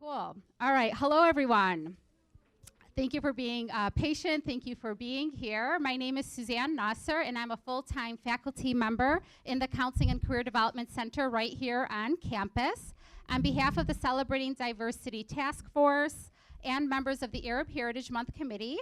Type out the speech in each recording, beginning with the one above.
Cool. All right. Hello, everyone. Thank you for being patient. Thank you for being here. My name is Suzanne Nasser, and I'm a full-time faculty member in the Counseling and Career Development Center right here on campus. On behalf of the Celebrating Diversity Task Force and members of the Arab Heritage Month Committee,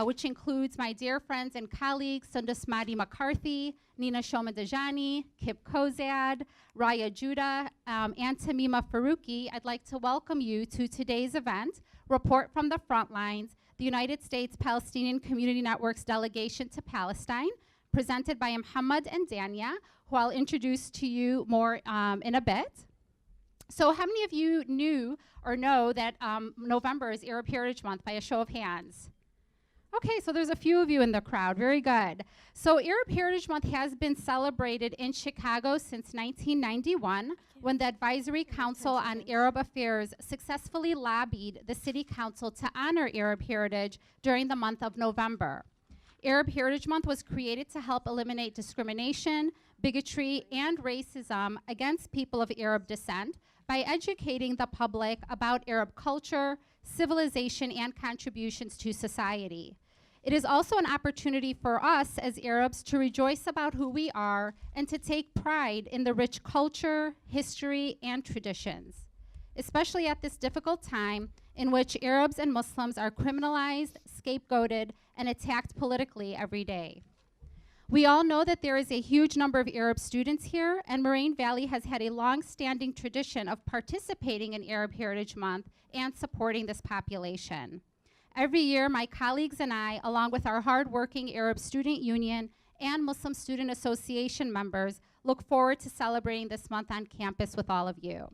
which includes my dear friends and colleagues, Sundus Mahdi McCarthy, Nina Shomadajani, Kip Kozad, Raya Judah, and Tamima Faruqi, I'd like to welcome you to today's event, Report from the Frontlines, the United States Palestinian Community Network's Delegation to Palestine, presented by Muhammad and Dania, who I'll introduce to you more in a bit. So how many of you knew or know that November is Arab Heritage Month by a show of hands? Okay, so there's a few of you in the crowd. Very good. So Arab Heritage Month has been celebrated in Chicago since 1991 when the Advisory Council on Arab Affairs successfully lobbied the City Council to honor Arab heritage during the month of November. Arab Heritage Month was created to help eliminate discrimination, bigotry, and racism against people of Arab descent by educating the public about Arab culture, civilization, and contributions to society. It is also an opportunity for us as Arabs to rejoice about who we are and to take pride in the rich culture, history, and traditions, especially at this difficult time in which Arabs and Muslims are criminalized, scapegoated, and attacked politically every day. We all know that there is a huge number of Arab students here, and Moraine Valley has had a long-standing tradition of participating in Arab Heritage Month and supporting this population. Every year, my colleagues and I, along with our hardworking Arab Student Union and Muslim Student Association members, look forward to celebrating this month on campus with all of you.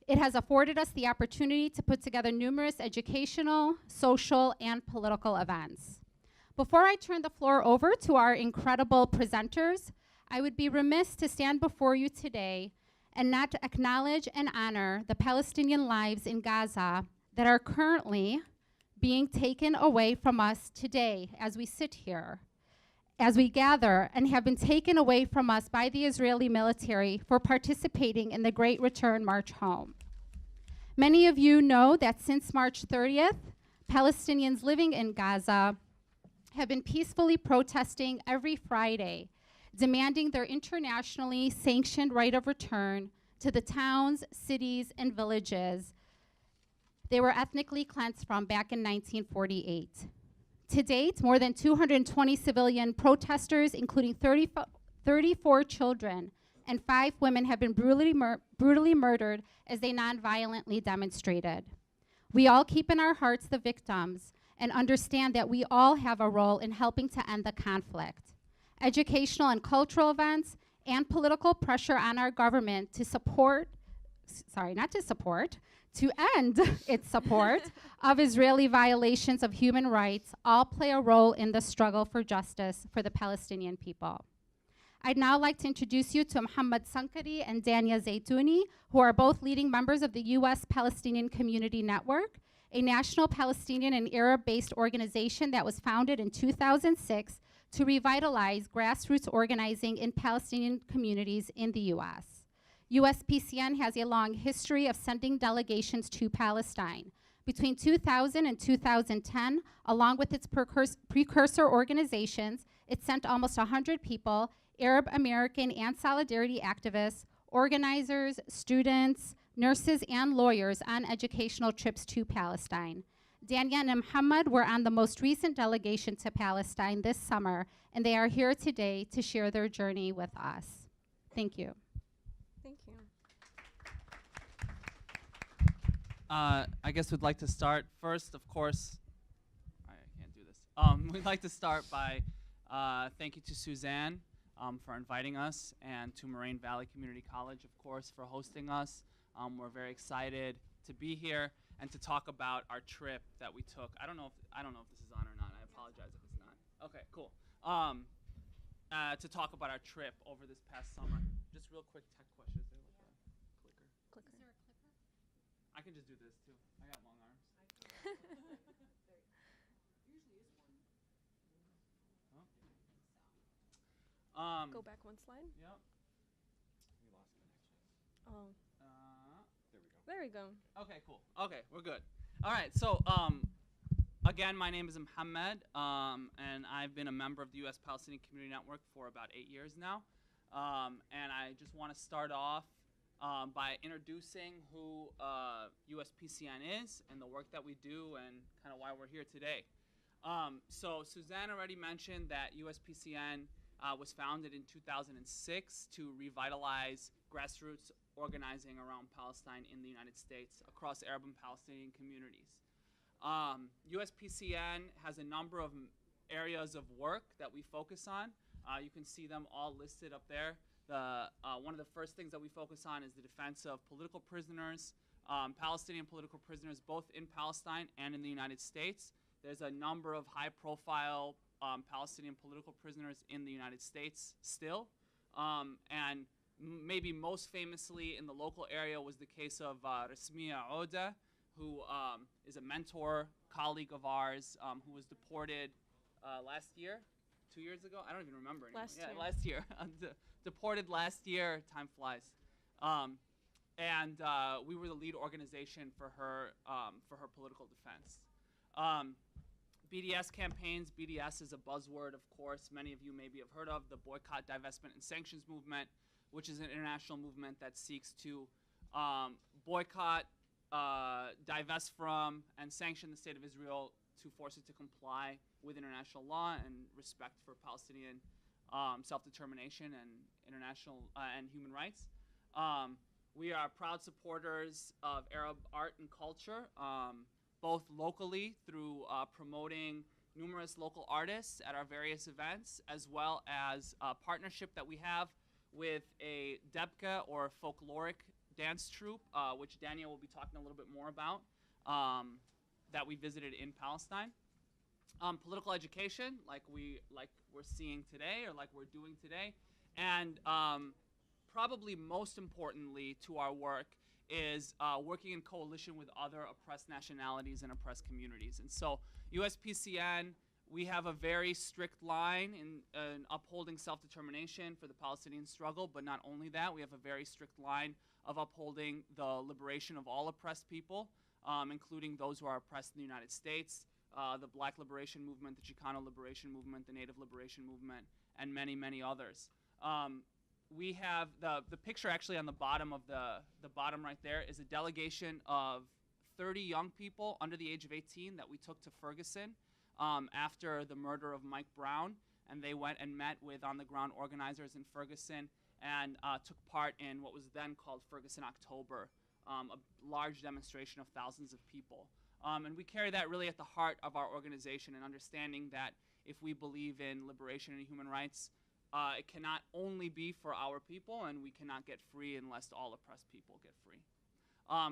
It has afforded us the opportunity to put together numerous educational, social, and political events. Before I turn the floor over to our incredible presenters, I would be remiss to stand before you today and not to acknowledge and honor the Palestinian lives in Gaza that are currently being taken away from us today as we sit here, as we gather, and have been taken away from us by the Israeli military for participating in the Great Return March Home. Many of you know that since March 30th, Palestinians living in Gaza have been peacefully protesting every Friday, demanding their internationally sanctioned right of return to the towns, cities, and villages they were ethnically cleansed from back in 1948. To date, more than 220 civilian protesters, including 34 children and 5 women, have been brutally murdered as they non-violently demonstrated. We all keep in our hearts the victims and understand that we all have a role in helping to end the conflict. Educational and cultural events and political pressure on our government to to end its support of Israeli violations of human rights all play a role in the struggle for justice for the Palestinian people. I'd now like to introduce you to Muhammad Sankari and Dania Zaytouni, who are both leading members of the US Palestinian Community Network, a national Palestinian and Arab-based organization that was founded in 2006 to revitalize grassroots organizing in Palestinian communities in the US. USPCN has a long history of sending delegations to Palestine. Between 2000 and 2010, along with its precursor organizations, it sent almost 100 people, Arab American and solidarity activists, organizers, students, nurses, and lawyers on educational trips to Palestine. Dania and Muhammad were on the most recent delegation to Palestine this summer, and they are here today to share their journey with us. Thank you. Thank you. I guess we'd like to start first, of course. I can't do this. We'd like to start by thank you to Suzanne for inviting us, and to Moraine Valley Community College, of course, for hosting us. We're very excited to be here and to talk about our trip that we took. I don't know if this is on or not. I apologize if it's not. Okay, cool. To talk about our trip over this past summer. Just real quick tech question. Is there like a clicker? Clicker. Is there a clicker? I can just do this too. I got long arms. Go back one slide. Yep. We lost connection. Oh. There we go. There There we go. Okay, cool. Okay, we're good. All right, so again, my name is Mohammed, and I've been a member of the US Palestinian Community Network for about 8 years now. And I just want to start off by introducing who USPCN is and the work that we do and kind of why we're here today. So Suzanne already mentioned that USPCN was founded in 2006 to revitalize grassroots organizing around Palestine in the United States across Arab and Palestinian communities. USPCN has a number of areas of work that we focus on. You can see them all listed up there. One of the first things that we focus on is the defense of political prisoners, Palestinian political prisoners, both in Palestine and in the United States. There's a number of high-profile Palestinian political prisoners in the United States still. And maybe most famously in the local area was the case of Rasmiya Oda, who is a mentor, colleague of ours, who was deported last year, 2 years ago? I don't even remember anymore. Last year. Deported last year. Time flies. And we were the lead organization for her political defense. BDS campaigns. BDS is a buzzword, of course. Many of you maybe have heard of the Boycott, Divestment, and Sanctions Movement, which is an international movement that seeks to boycott, divest from, and sanction the state of Israel to force it to comply with international law and respect for Palestinian self-determination and international and human rights. We are proud supporters of Arab art and culture, both locally through promoting numerous local artists at our various events, as well as a partnership that we have with a debka, or folkloric dance troupe, which Daniel will be talking a little bit more about, that we visited in Palestine. Political education, like we're seeing today, or like we're doing today. And probably most importantly to our work is working in coalition with other oppressed nationalities and oppressed communities. And so USPCN, we have a very strict line in upholding self-determination for the Palestinian struggle, but not only that, we have a very strict line of upholding the liberation of all oppressed people, including those who are oppressed in the United States, the Black Liberation Movement, the Chicano Liberation Movement, the Native Liberation Movement, and many, many others. We have the picture actually on the bottom of the bottom right there is a delegation of 30 young people under the age of 18 that we took to Ferguson after the murder of Mike Brown, and they went and met with on-the-ground organizers in Ferguson and took part in what was then called Ferguson October, a large demonstration of thousands of people. And we carry that really at the heart of our organization, and understanding that if we believe in liberation and human rights, it cannot only be for our people, and we cannot get free unless all oppressed people get free.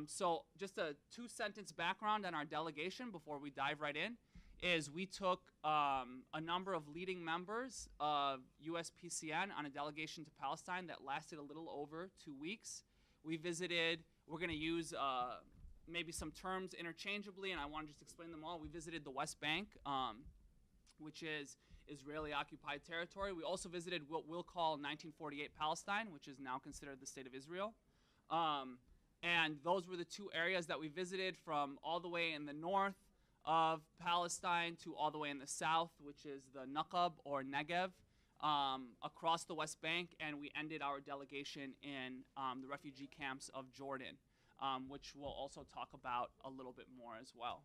So just a two-sentence background on our delegation before we dive right in is we took a number of leading members of USPCN on a delegation to Palestine that lasted a little over 2 weeks. We visited, we're going to use maybe some terms interchangeably, and I want to just explain them all. We visited the West Bank, which is Israeli occupied territory. We also visited what we'll call 1948 Palestine, which is now considered the state of Israel. And those were the two areas that we visited, from all the way in the north of Palestine to all the way in the south, which is the Negev or Negev, across the West Bank, and we ended our delegation in the refugee camps of Jordan, which we'll also talk about a little bit more as well.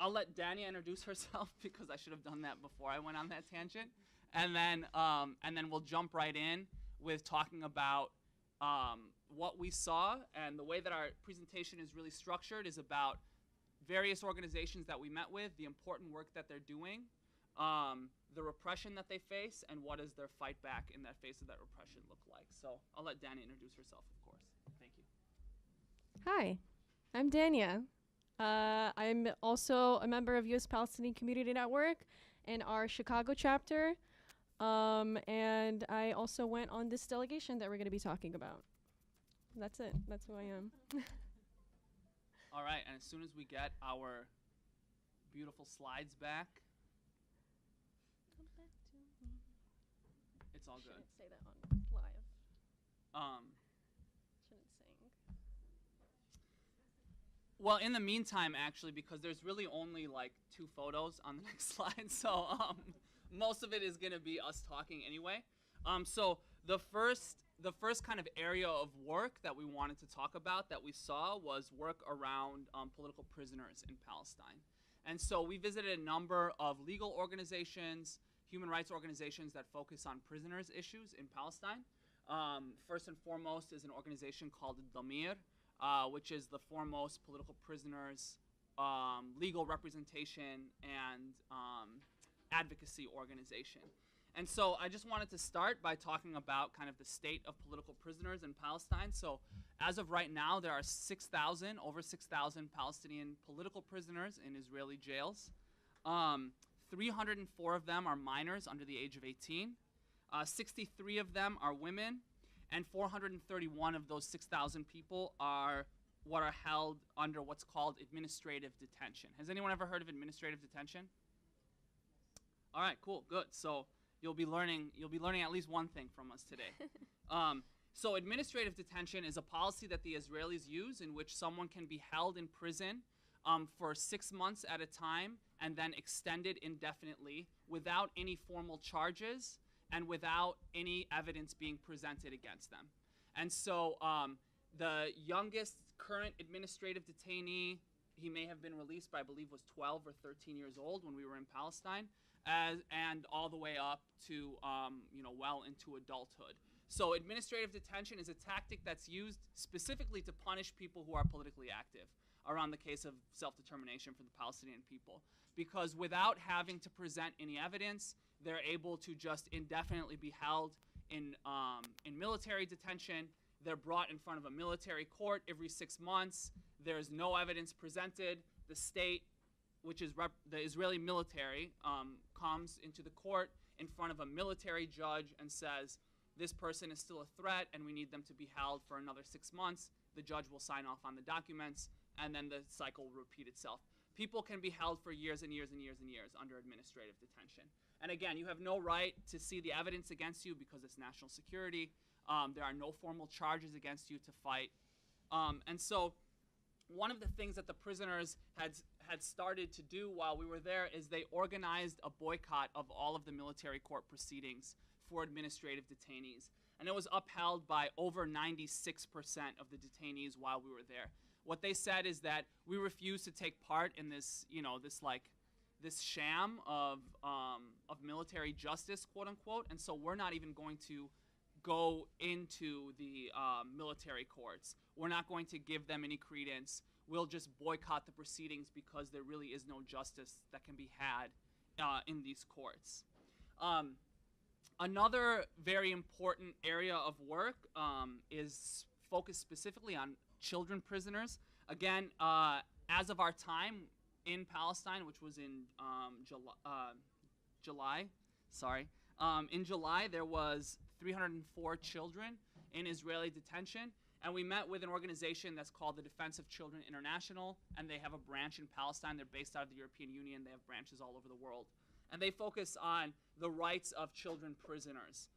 I'll let Dania introduce herself because I should have done that before I went on that tangent, and then we'll jump right in with talking about what we saw. And the way that our presentation is really structured is about various organizations that we met with, the important work that they're doing, the repression that they face, and what does their fight back in that face of that repression look like. So I'll let Dania introduce herself, of course. Thank you. Hi, I'm Dania. I'm also a member of US Palestinian Community Network in our Chicago chapter. And I also went on this delegation that we're going to be talking about. That's it. That's who I am. All right, and as soon as we get our beautiful slides back, it's all good. Shouldn't say that on live. Shouldn't sing. Well, in the meantime, actually, because there's really only like 2 photos on the next slide, so most of it is going to be us talking anyway. So the first kind of area of work that we wanted to talk about that we saw was work around political prisoners in Palestine. And so we visited a number of legal organizations, human rights organizations that focus on prisoners issues in Palestine. First and foremost is an organization called Damir, which is the foremost political prisoners legal representation and advocacy organization. And so I just wanted to start by talking about kind of the state of political prisoners in Palestine. So as of right now, there are over 6,000 Palestinian political prisoners in Israeli jails. 304 of them are minors under the age of 18. 63 of them are women, and 431 of those 6,000 people are what are held under what's called administrative detention. Has anyone ever heard of administrative detention? All right, cool, good. So you'll be learning at least one thing from us today. So administrative detention is a policy that the Israelis use in which someone can be held in prison for 6 months at a time and then extended indefinitely without any formal charges and without any evidence being presented against them. And so the youngest current administrative detainee, he may have been released by, I believe, was 12 or 13 years old when we were in Palestine, and all the way up to well into adulthood. So administrative detention is a tactic that's used specifically to punish people who are politically active around the case of self-determination for the Palestinian people. Because without having to present any evidence, they're able to just indefinitely be held in military detention. They're brought in front of a military court every 6 months. There's no evidence presented. The state, which is the Israeli military, comes into the court in front of a military judge and says, this person is still a threat and we need them to be held for another 6 months. The judge will sign off on the documents, and then the cycle will repeat itself. People can be held for years and years and years and years under administrative detention. And again, you have no right to see the evidence against you because it's national security. There are no formal charges against you to fight. And so one of the things that the prisoners had started to do while we were there is they organized a boycott of all of the military court proceedings for administrative detainees. And it was upheld by over 96% of the detainees while we were there. What they said is that we refuse to take part in this, this sham of military justice, quote unquote, and so we're not even going to go into the military courts. We're not going to give them any credence. We'll just boycott the proceedings because there really is no justice that can be had in these courts. Another very important area of work is focused specifically on children prisoners. Again, as of our time in Palestine, which was in July, in July there was 304 children in Israeli detention, and we met with an organization that's called the Defense of Children International, and they have a branch in Palestine. They're based out of the European Union. They have branches all over the world, and they focus on the rights of children prisoners.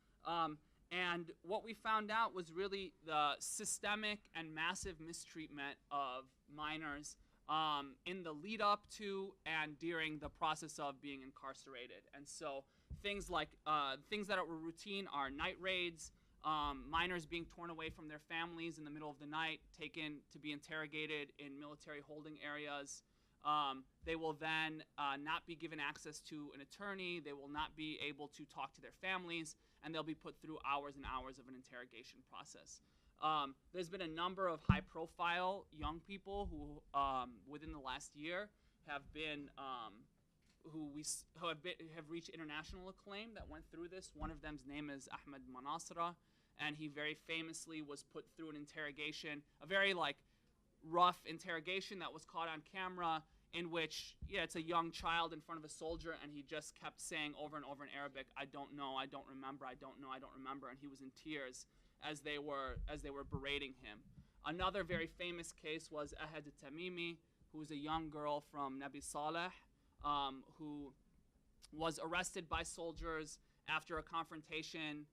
And what we found out was really the systemic and massive mistreatment of minors in the lead up to and during the process of being incarcerated. And so things like things that were routine are night raids, minors being torn away from their families in the middle of the night, taken to be interrogated in military holding areas. They will then not be given access to an attorney. They will not be able to talk to their families, and they'll be put through hours and hours of an interrogation process. There's been a number of high-profile young people who, within the last year, have been have reached international acclaim that went through this. One of them's name is Ahmed Manasra, and he very famously was put through an interrogation, a very rough interrogation that was caught on camera, in which, it's a young child in front of a soldier, and he just kept saying over and over in Arabic, I don't know, I don't remember, I don't know, I don't remember, and he was in tears as they were berating him. Another very famous case was Ahed Tamimi, who was a young girl from Nabi Saleh, who was arrested by soldiers after a confrontation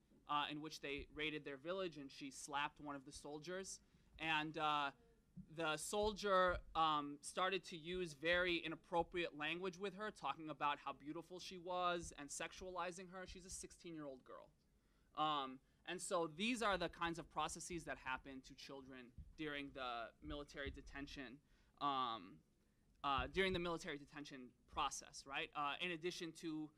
in which they raided their village, and she slapped one of the soldiers. And the soldier started to use very inappropriate language with her, talking about how beautiful she was and sexualizing her. She's a 16-year-old girl. And so these are the kinds of processes that happen to children during the military detention, process, right? In addition to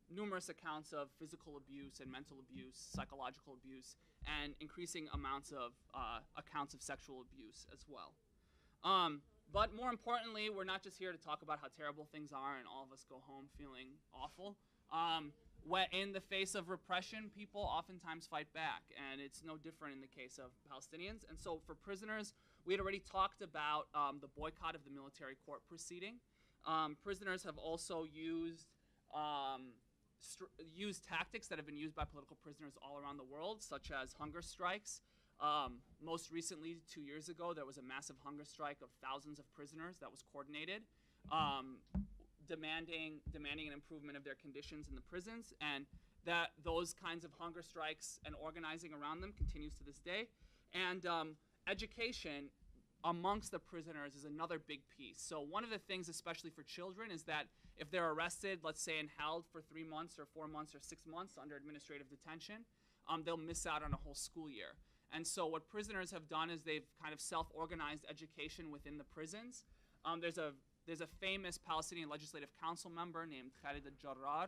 numerous accounts of physical abuse and mental abuse, psychological abuse, and increasing amounts of accounts of sexual abuse as well. But more importantly, we're not just here to talk about how terrible things are and all of us go home feeling awful. In the face of repression, people oftentimes fight back, and it's no different in the case of Palestinians. And so for prisoners, we had already talked about the boycott of the military court proceeding. Prisoners have also used tactics that have been used by political prisoners all around the world, such as hunger strikes. Most recently, 2 years ago, there was a massive hunger strike of thousands of prisoners that was coordinated, demanding an improvement of their conditions in the prisons, and that those kinds of hunger strikes and organizing around them continues to this day. And education amongst the prisoners is another big piece. So one of the things, especially for children, is that if they're arrested, let's say, and held for 3 months or 4 months or 6 months under administrative detention, they'll miss out on a whole school year. And so what prisoners have done is they've kind of self-organized education within the prisons. There's a famous Palestinian Legislative Council member named Khalid al-Jarrar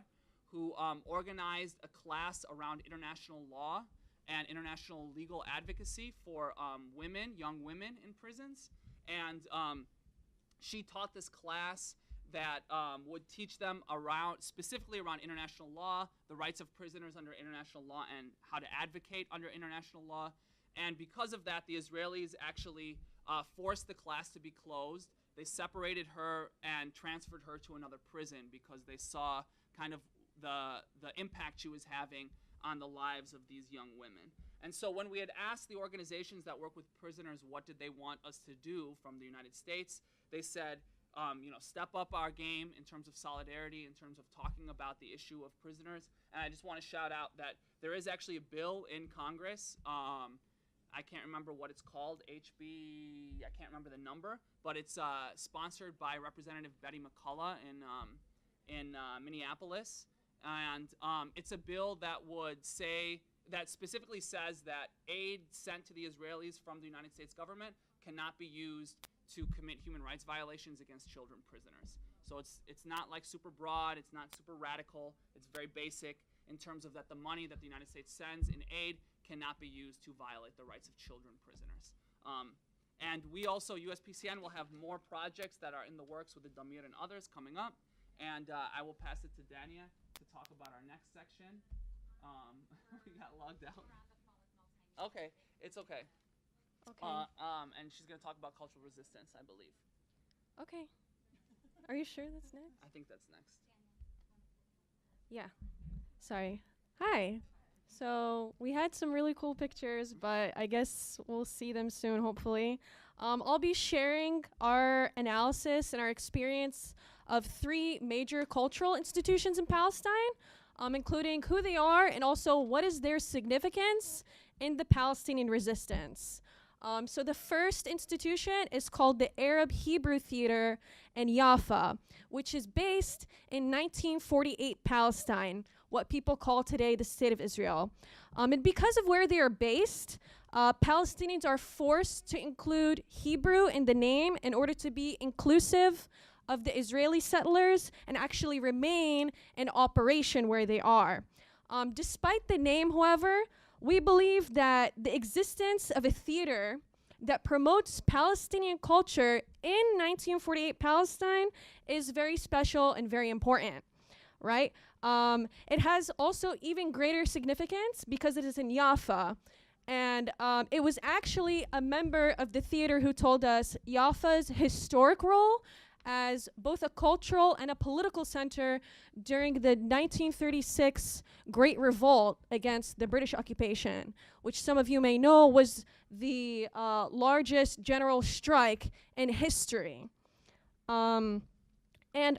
who organized a class around international law and international legal advocacy for young women in prisons. And she taught this class that would teach them specifically around international law, the rights of prisoners under international law, and how to advocate under international law. And because of that, the Israelis actually forced the class to be closed. They separated her and transferred her to another prison because they saw kind of the impact she was having on the lives of these young women. And so when we had asked the organizations that work with prisoners what did they want us to do from the United States, they said, step up our game in terms of solidarity, in terms of talking about the issue of prisoners. And I just want to shout out that there is actually a bill in Congress. I can't remember what it's called, I can't remember the number, but it's sponsored by Representative Betty McCullough in Minneapolis. And it's a bill that specifically says that aid sent to the Israelis from the United States government cannot be used to commit human rights violations against children prisoners. So it's not like super broad, it's not super radical, it's very basic in terms of that the money that the United States sends in aid cannot be used to violate the rights of children prisoners. And we also, USPCN, will have more projects that are in the works with the Damir and others coming up. And I will pass it to Dania to talk about our next section. We got logged out. Okay, it's okay. Okay. And she's going to talk about cultural resistance, I believe. Okay. Are you sure that's next? I think that's next. Yeah. Sorry. Hi. So we had some really cool pictures, but I guess we'll see them soon, hopefully. I'll be sharing our analysis and our experience of 3 major cultural institutions in Palestine, including who they are and also what is their significance in the Palestinian resistance. So the first institution is called the Arab Hebrew Theater in Jaffa, which is based in 1948 Palestine, what people call today the State of Israel. And because of where they are based, Palestinians are forced to include Hebrew in the name in order to be inclusive of the Israeli settlers and actually remain in operation where they are. Despite the name, however, we believe that the existence of a theater that promotes Palestinian culture in 1948 Palestine is very special and very important, right? It has also even greater significance because it is in Jaffa. And it was actually a member of the theater who told us Jaffa's historic role as both a cultural and a political center during the 1936 Great Revolt against the British occupation, which some of you may know was the largest general strike in history. And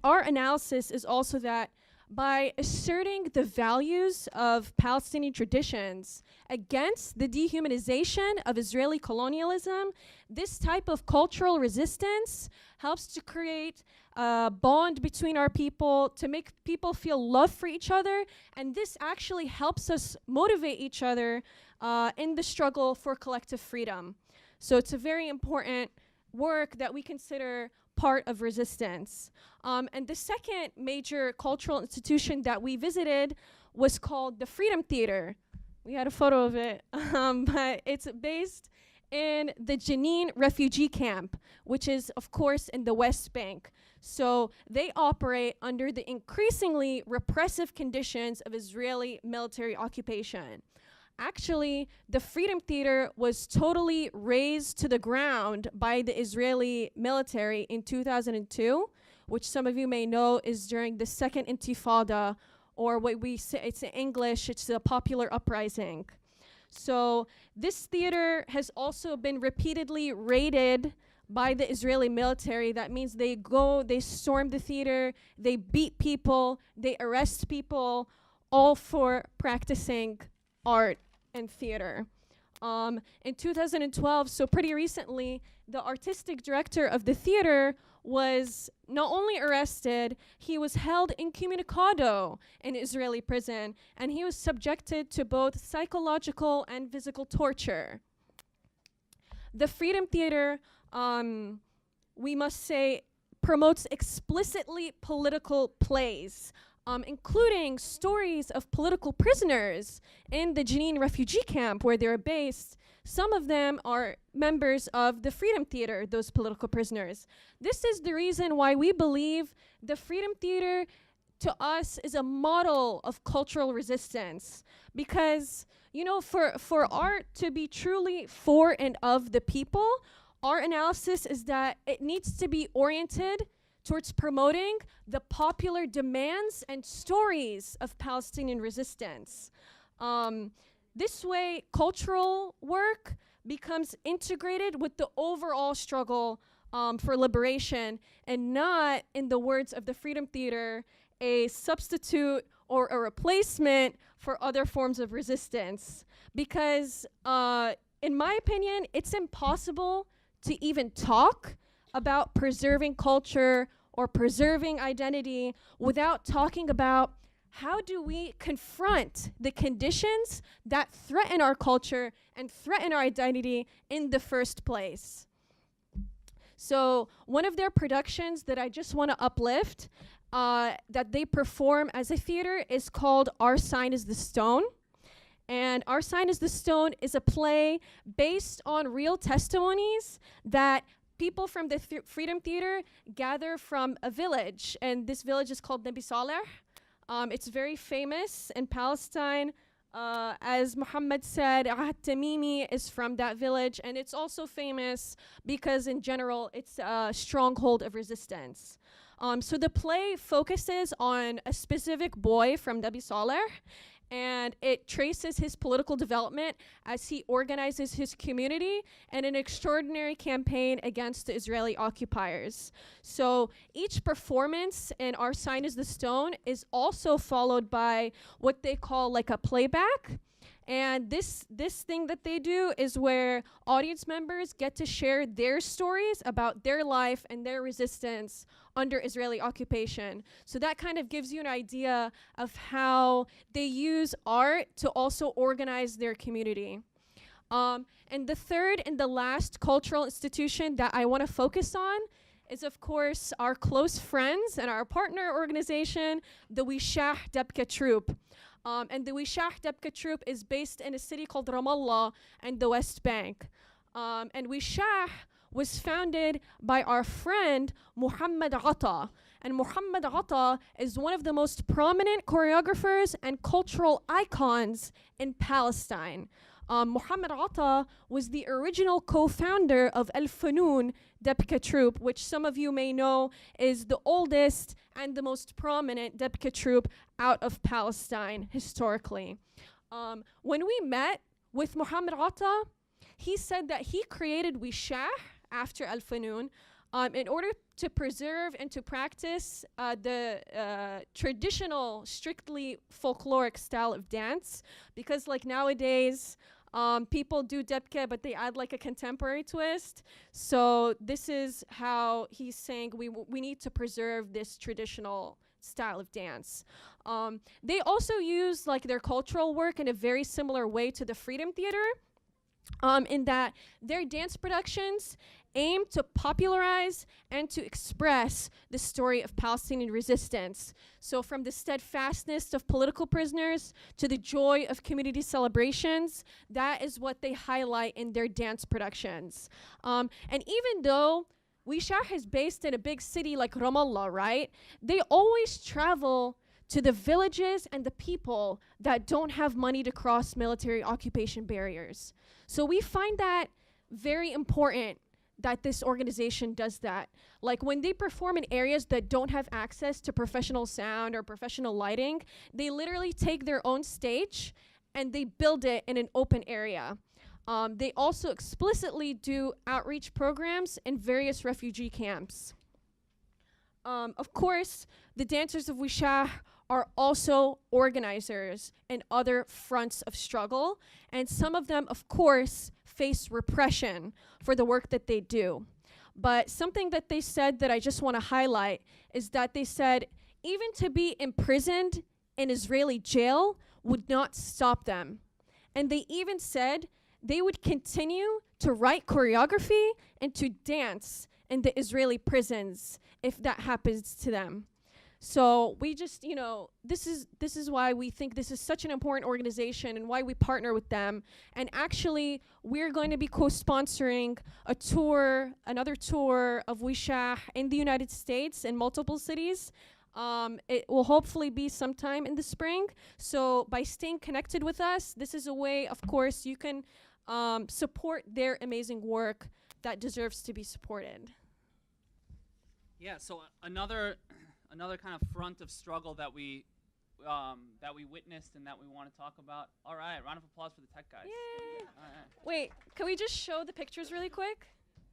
our analysis is also that by asserting the values of Palestinian traditions against the dehumanization of Israeli colonialism. This type of cultural resistance helps to create a bond between our people, to make people feel love for each other, and this actually helps us motivate each other in the struggle for collective freedom. So it's a very important work that we consider part of resistance. And the second major cultural institution that we visited was called the Freedom Theater. We had a photo of it, but it's based in the Jenin refugee camp, which is, of course, in the West Bank. So they operate under the increasingly repressive conditions of Israeli military occupation. Actually, the Freedom Theater was totally razed to the ground by the Israeli military in 2002, which some of you may know is during the Second Intifada, or what we say, it's in English, it's the popular uprising. So this theater has also been repeatedly raided by the Israeli military. That means they go, they storm the theater, they beat people, they arrest people, all for practicing art and theater. In 2012, so pretty recently, the artistic director of the theater was not only arrested, he was held incommunicado in Israeli prison, and he was subjected to both psychological and physical torture. The Freedom Theater, we must say, promotes explicitly political plays, including stories of political prisoners in the Jenin refugee camp where they're based. Some of them are members of the Freedom Theater, those political prisoners. This is the reason why we believe the Freedom Theater to us is a model of cultural resistance. Because, you know, for art to be truly for and of the people, our analysis is that it needs to be oriented towards promoting the popular demands and stories of Palestinian resistance. This way, cultural work becomes integrated with the overall struggle for liberation, and not, in the words of the Freedom Theater, a substitute or a replacement for other forms of resistance. Because, in my opinion, it's impossible to even talk about preserving culture or preserving identity without talking about how do we confront the conditions that threaten our culture and threaten our identity in the first place. So one of their productions that I just want to uplift, that they perform as a theater, is called Our Sign is the Stone. And Our Sign is the Stone is a play based on real testimonies that people from the Freedom Theater gather from a village, and this village is called Nabi Saleh. It's very famous in Palestine. As Muhammad said, Ahad Tamimi is from that village, and it's also famous because in general it's a stronghold of resistance. So the play focuses on a specific boy from Nabi Saleh, and it traces his political development as he organizes his community in an extraordinary campaign against the Israeli occupiers. So each performance in Our Sign is the Stone is also followed by what they call like a playback. And this thing that they do is where audience members get to share their stories about their life and their resistance under Israeli occupation. So that kind of gives you an idea of how they use art to also organize their community. And the third and the last cultural institution that I want to focus on is, of course, our close friends and our partner organization, the Wishah Debka Troop. And the Wishah Debka Troop is based in a city called Ramallah and the West Bank. And Wishah was founded by our friend Muhammad Atta. And Muhammad Atta is one of the most prominent choreographers and cultural icons in Palestine. Muhammad Atta was the original co-founder of Al-Fanoon Debka Troop, which some of you may know is the oldest and the most prominent Debka Troop out of Palestine historically. When we met with Muhammad Atta, he said that he created Wishah after Al-Fanoon in order to preserve and to practice the traditional, strictly folkloric style of dance, because like nowadays, people do debke, but they add like a contemporary twist. So this is how he's saying we need to preserve this traditional style of dance. They also use like their cultural work in a very similar way to the Freedom Theater, in that their dance productions aim to popularize and to express the story of Palestinian resistance. So from the steadfastness of political prisoners to the joy of community celebrations, that is what they highlight in their dance productions. And even though Wishah is based in a big city like Ramallah, right? They always travel to the villages and the people that don't have money to cross military occupation barriers. So we find that very important that this organization does that. Like when they perform in areas that don't have access to professional sound or professional lighting, they literally take their own stage and they build it in an open area. They also explicitly do outreach programs in various refugee camps. Of course, the dancers of Wishah are also organizers in other fronts of struggle, and some of them, of course, face repression for the work that they do. But something that they said that I just want to highlight is that they said even to be imprisoned in Israeli jail would not stop them. And they even said they would continue to write choreography and to dance in the Israeli prisons if that happens to them. So we just, you know, this is why we think this is such an important organization and why we partner with them. And actually, we're going to be co-sponsoring a tour, another tour of Wishah in the United States in multiple cities. It will hopefully be sometime in the spring. So by staying connected with us, this is a way, of course, you can support their amazing work that deserves to be supported. Yeah, so another kind of front of struggle that we witnessed and that we want to talk about. All right, round of applause for the tech guys. Yay! All right. Wait, can we just show the pictures really quick?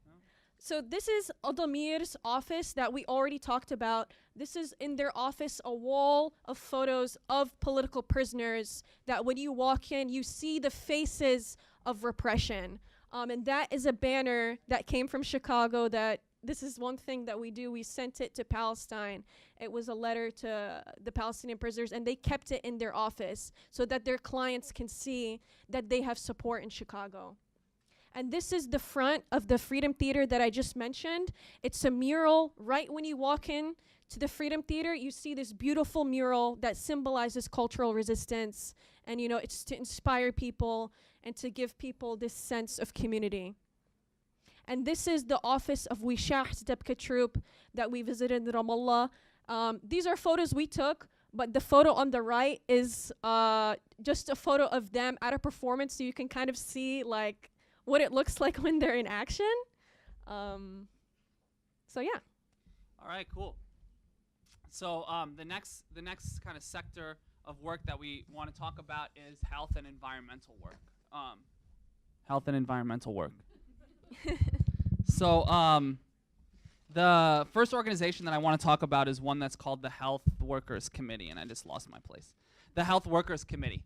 No? So this is Aldamir's office that we already talked about. This is in their office, a wall of photos of political prisoners that when you walk in, you see the faces of repression. And that is a banner that came from Chicago that this is one thing that we do. We sent it to Palestine. It was a letter to the Palestinian prisoners, and they kept it in their office so that their clients can see that they have support in Chicago. And this is the front of the Freedom Theater that I just mentioned. It's a mural. Right when you walk in to the Freedom Theater, you see this beautiful mural that symbolizes cultural resistance. And, you know, it's to inspire people and to give people this sense of community. And this is the office of Wishah's Debka Troop that we visited in Ramallah. These are photos we took, but the photo on the right is just a photo of them at a performance, so you can kind of see like what it looks like when they're in action. So yeah. All right, cool. So the next kind of sector of work that we want to talk about is health and environmental work. Health and environmental work. So the first organization that I want to talk about is one that's called the Health Workers Committee, and I just lost my place. The Health Workers Committee.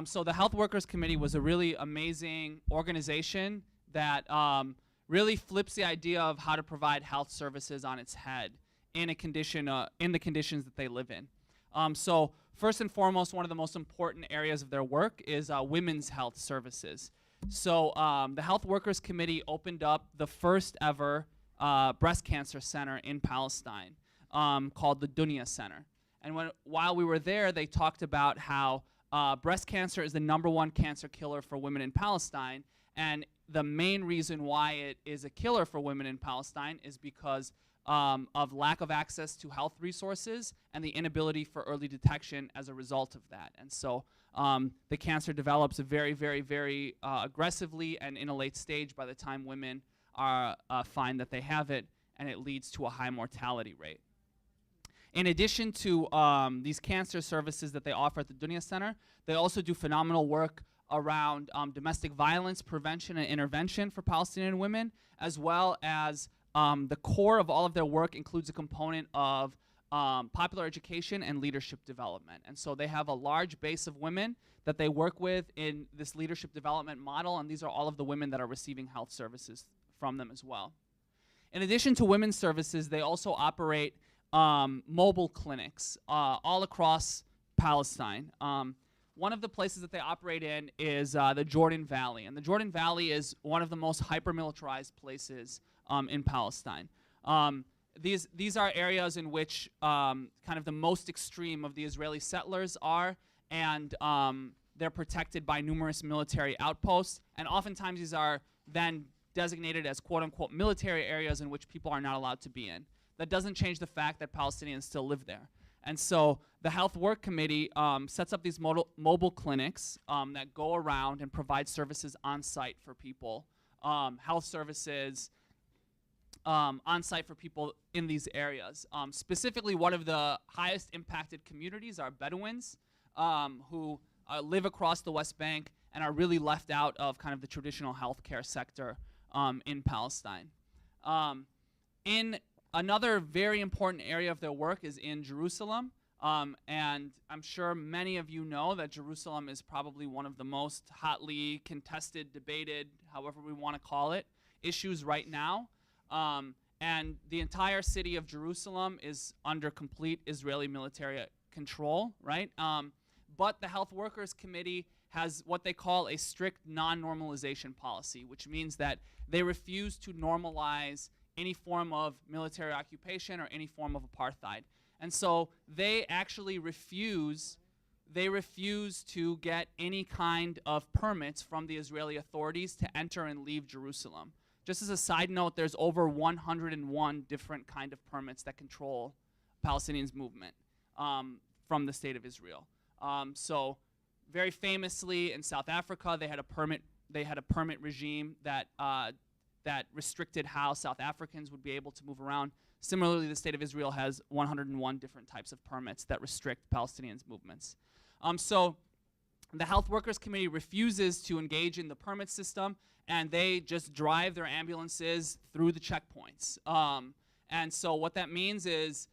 So the Health Workers Committee was a really amazing organization that really flips the idea of how to provide health services on its head in a condition, in the conditions that they live in. So first and foremost, one of the most important areas of their work is women's health services. So the Health Workers Committee opened up the first ever breast cancer center in Palestine called the Dunya Center. And while we were there, they talked about how breast cancer is the #1 cancer killer for women in Palestine. And the main reason why it is a killer for women in Palestine is because of lack of access to health resources and the inability for early detection as a result of that. And so the cancer develops very, very, very aggressively and in a late stage by the time women find that they have it, and it leads to a high mortality rate. In addition to these cancer services that they offer at the Dunya Center, they also do phenomenal work around domestic violence prevention and intervention for Palestinian women, as well as the core of all of their work includes a component of popular education and leadership development. And so they have a large base of women that they work with in this leadership development model, and these are all of the women that are receiving health services from them as well. In addition to women's services, they also operate mobile clinics all across Palestine. One of the places that they operate in is the Jordan Valley, and the Jordan Valley is one of the most hyper-militarized places in Palestine. These are areas in which kind of the most extreme of the Israeli settlers are, and they're protected by numerous military outposts, and oftentimes these are then designated as quote-unquote military areas in which people are not allowed to be in. That doesn't change the fact that Palestinians still live there. And so the Health Work Committee sets up these mobile clinics that go around and provide services on site for people, health services on site for people in these areas. Specifically, one of the highest impacted communities are Bedouins who live across the West Bank and are really left out of kind of the traditional healthcare sector in Palestine. In another very important area of their work is in Jerusalem, and I'm sure many of you know that Jerusalem is probably one of the most hotly contested, debated, however we want to call it, issues right now. And the entire city of Jerusalem is under complete Israeli military control, right? But the Health Workers Committee has what they call a strict non-normalization policy, which means that they refuse to normalize any form of military occupation or any form of apartheid. And so they actually refuse to get any kind of permits from the Israeli authorities to enter and leave Jerusalem. Just as a side note, there's over 101 different kind of permits that control Palestinians' movement from the state of Israel. So very famously in South Africa, they had a permit regime that restricted how South Africans would be able to move around. Similarly, the state of Israel has 101 different types of permits that restrict Palestinians' movements. So the Health Workers Committee refuses to engage in the permit system, and they just drive their ambulances through the checkpoints. And so what that means is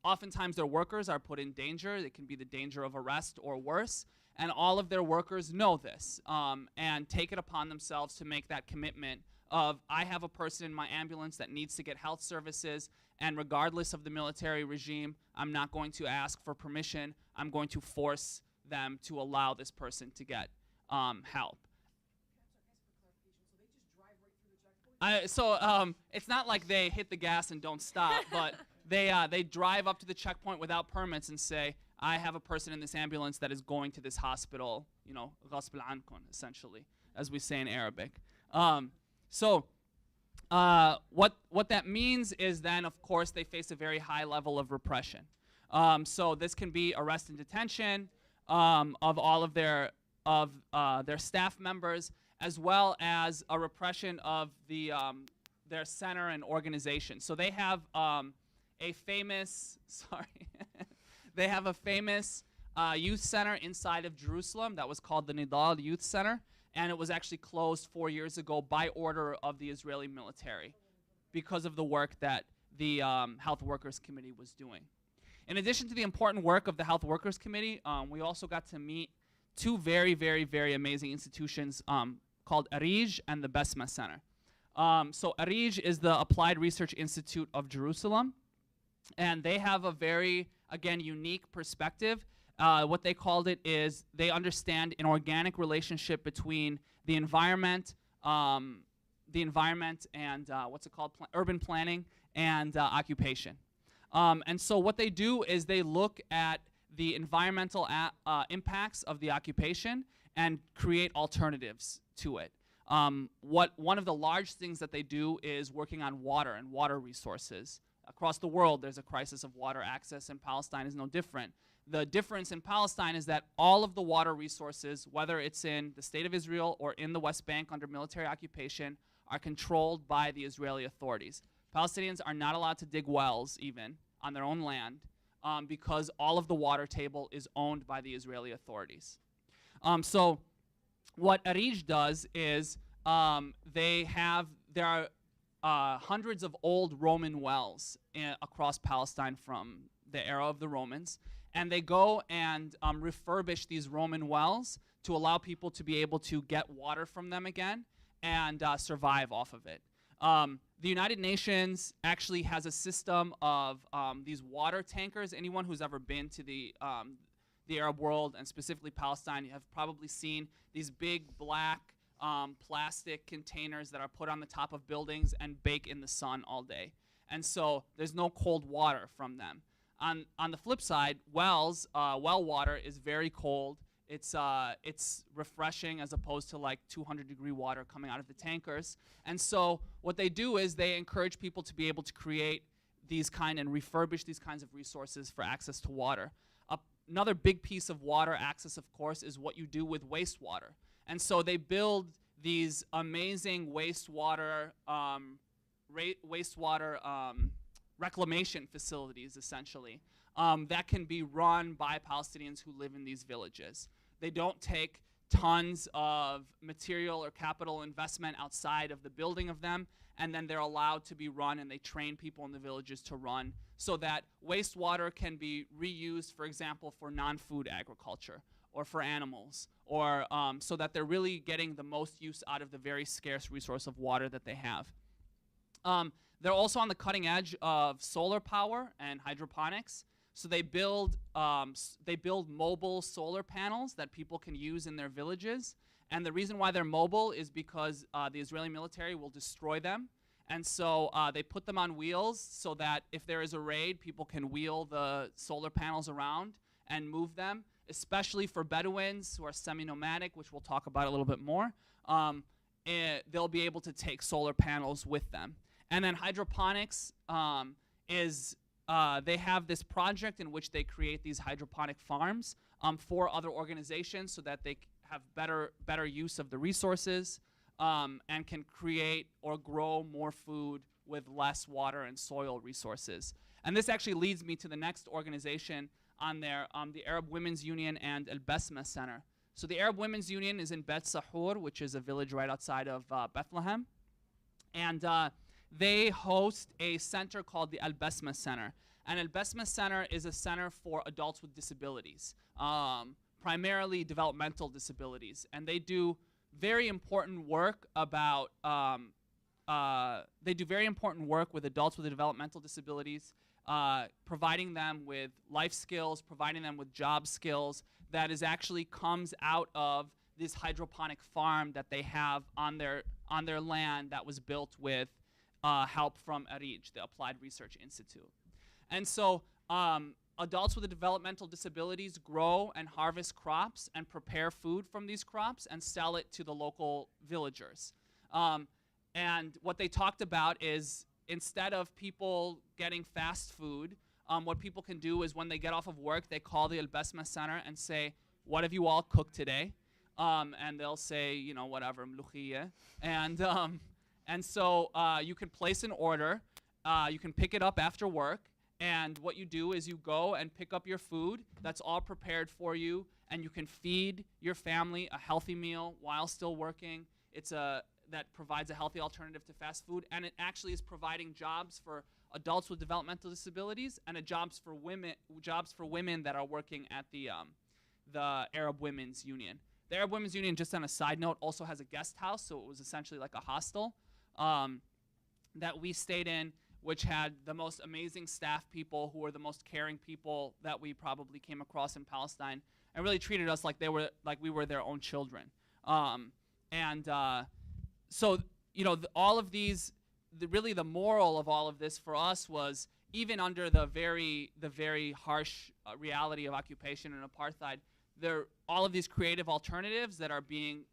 oftentimes their workers are put in danger. It can be the danger of arrest or worse. And all of their workers know this and take it upon themselves to make that commitment of, I have a person in my ambulance that needs to get health services, and regardless of the military regime, I'm not going to ask for permission. I'm going to force them to allow this person to get help. It's not like they hit the gas and don't stop, but they drive up to the checkpoint without permits and say, I have a person in this ambulance that is going to this hospital, you know, غصب عنكم, essentially, as we say in Arabic. What that means is then, of course, they face a very high level of repression. So this can be arrest and detention of all of their staff members, as well as a repression of their center and organization. So they have a famous, they have a famous youth center inside of Jerusalem that was called the Nidal Youth Center, and it was actually closed 4 years ago by order of the Israeli military because of the work that the Health Workers Committee was doing. In addition to the important work of the Health Workers Committee, we also got to meet two very, very, very amazing institutions called Arij and the Besma Center. So Arij is the Applied Research Institute of Jerusalem, and they have a very, again, unique perspective. What they called it is they understand an organic relationship between the environment and what's it called? Urban planning and occupation. And so what they do is they look at the environmental impacts of the occupation and create alternatives to it. One of the large things that they do is working on water and water resources. Across the world, there's a crisis of water access, and Palestine is no different. The difference in Palestine is that all of the water resources, whether it's in the state of Israel or in the West Bank under military occupation, are controlled by the Israeli authorities. Palestinians are not allowed to dig wells even on their own land because all of the water table is owned by the Israeli authorities. So what Arij does is there are hundreds of old Roman wells across Palestine from the era of the Romans. And they go and refurbish these Roman wells to allow people to be able to get water from them again and survive off of it. The United Nations actually has a system of these water tankers. Anyone who's ever been to the Arab world, and specifically Palestine, have probably seen these big black plastic containers that are put on the top of buildings and bake in the sun all day. And so there's no cold water from them. On the flip side, wells, well water is very cold. It's refreshing as opposed to like 200-degree water coming out of the tankers. And so what they do is they encourage people to be able to create these kind and refurbish these kinds of resources for access to water. Another big piece of water access, of course, is what you do with wastewater. And so they build these amazing wastewater reclamation facilities, essentially, that can be run by Palestinians who live in these villages. They don't take tons of material or capital investment outside of the building of them, and then they're allowed to be run, and they train people in the villages to run so that wastewater can be reused, for example, for non-food agriculture or for animals, or so that they're really getting the most use out of the very scarce resource of water that they have. They're also on the cutting edge of solar power and hydroponics. So they build mobile solar panels that people can use in their villages. And the reason why they're mobile is because the Israeli military will destroy them. And so they put them on wheels so that if there is a raid, people can wheel the solar panels around and move them, especially for Bedouins who are semi-nomadic, which we'll talk about a little bit more. They'll be able to take solar panels with them. And then hydroponics they have this project in which they create these hydroponic farms for other organizations so that they have better use of the resources and can create or grow more food with less water and soil resources. And this actually leads me to the next organization on there, the Arab Women's Union and Al Basma Center. So the Arab Women's Union is in Bet Sahur, which is a village right outside of Bethlehem. And they host a center called the Al Basma Center. And Al Basma Center is a center for adults with disabilities, primarily developmental disabilities. And they do very important work about, with adults with developmental disabilities, providing them with life skills, providing them with job skills that actually comes out of this hydroponic farm that they have on their land that was built with help from ARIJ, the Applied Research Institute. And so adults with developmental disabilities grow and harvest crops and prepare food from these crops and sell it to the local villagers. And what they talked about is instead of people getting fast food, what people can do is when they get off of work, they call the Al Basma Center and say, "What have you all cooked today?" And they'll say, you know, whatever, mluchiyeh. And so you can place an order. You can pick it up after work. And what you do is you go and pick up your food that's all prepared for you, and you can feed your family a healthy meal while still working. That provides a healthy alternative to fast food, and it actually is providing jobs for adults with developmental disabilities and jobs for women that are working at the Arab Women's Union. The Arab Women's Union, just on a side note, also has a guest house, so it was essentially like a hostel that we stayed in, which had the most amazing staff people who were the most caring people that we probably came across in Palestine, and really treated us like we were their own children. So you know, all of these, really the moral of all of this for us was, even under the very harsh reality of occupation and apartheid, all of these creative alternatives that are being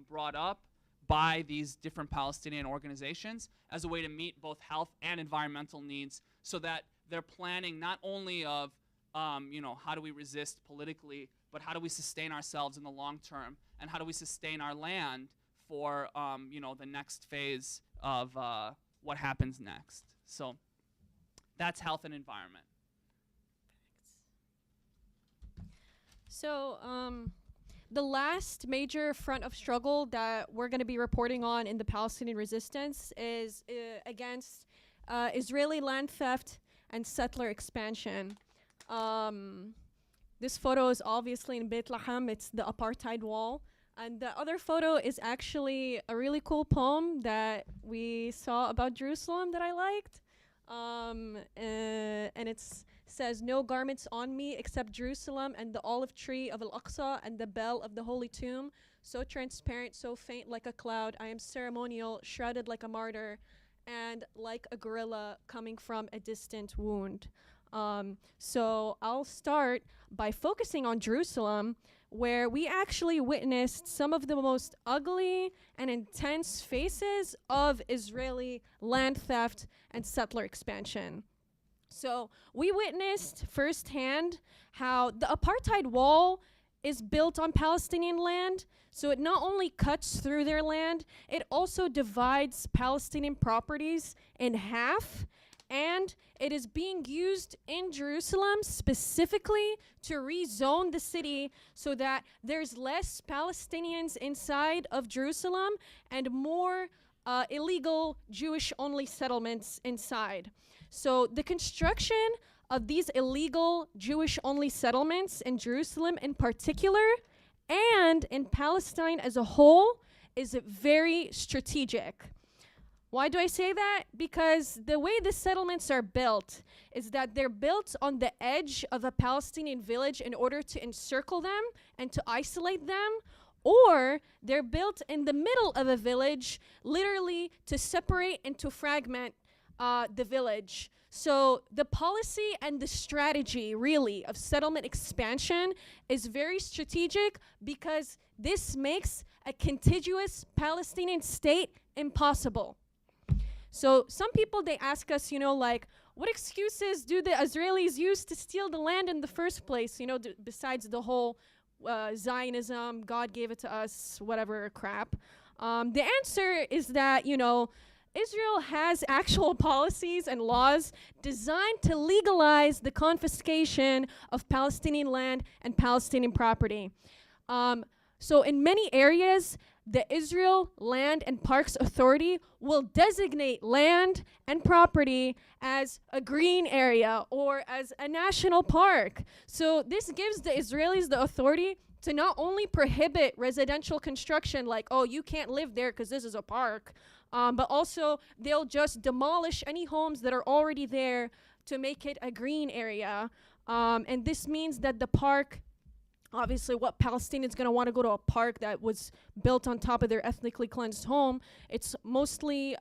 brought up by these different Palestinian organizations as a way to meet both health and environmental needs, so that they're planning not only of you know, how do we resist politically, but how do we sustain ourselves in the long term, and how do we sustain our land for you know, the next phase of what happens next. So that's health and environment. So the last major front of struggle that we're going to be reporting on in the Palestinian resistance is against Israeli land theft and settler expansion. This photo is obviously in Beit Lahem. It's the apartheid wall. And the other photo is actually a really cool poem that we saw about Jerusalem that I liked. And it says, "No garments on me except Jerusalem and the olive tree of Al-Aqsa and the bell of the holy tomb. So transparent, so faint like a cloud. I am ceremonial, shrouded like a martyr, and like a gorilla coming from a distant wound." So I'll start by focusing on Jerusalem, where we actually witnessed some of the most ugly and intense faces of Israeli land theft and settler expansion. So we witnessed firsthand how the apartheid wall is built on Palestinian land. So it not only cuts through their land, it also divides Palestinian properties in half. And it is being used in Jerusalem specifically to rezone the city so that there's less Palestinians inside of Jerusalem and more illegal Jewish-only settlements inside. So the construction of these illegal Jewish-only settlements in Jerusalem in particular and in Palestine as a whole is very strategic. Why do I say that? Because the way the settlements are built is that they're built on the edge of a Palestinian village in order to encircle them and to isolate them, or they're built in the middle of a village, literally to separate and to fragment the village. So the policy and the strategy, really, of settlement expansion is very strategic because this makes a contiguous Palestinian state impossible. So some people, they ask us, like, what excuses do the Israelis use to steal the land in the first place? Besides the whole Zionism, God gave it to us, whatever crap. The answer is that, Israel has actual policies and laws designed to legalize the confiscation of Palestinian land and Palestinian property. So in many areas, the Israel Land and Parks Authority will designate land and property as a green area or as a national park. So this gives the Israelis the authority to not only prohibit residential construction, like, oh, you can't live there because this is a park, but also they'll just demolish any homes that are already there to make it a green area. And this means that the park, obviously, what Palestinians going to want to go to a park that was built on top of their ethnically cleansed home? It's mostly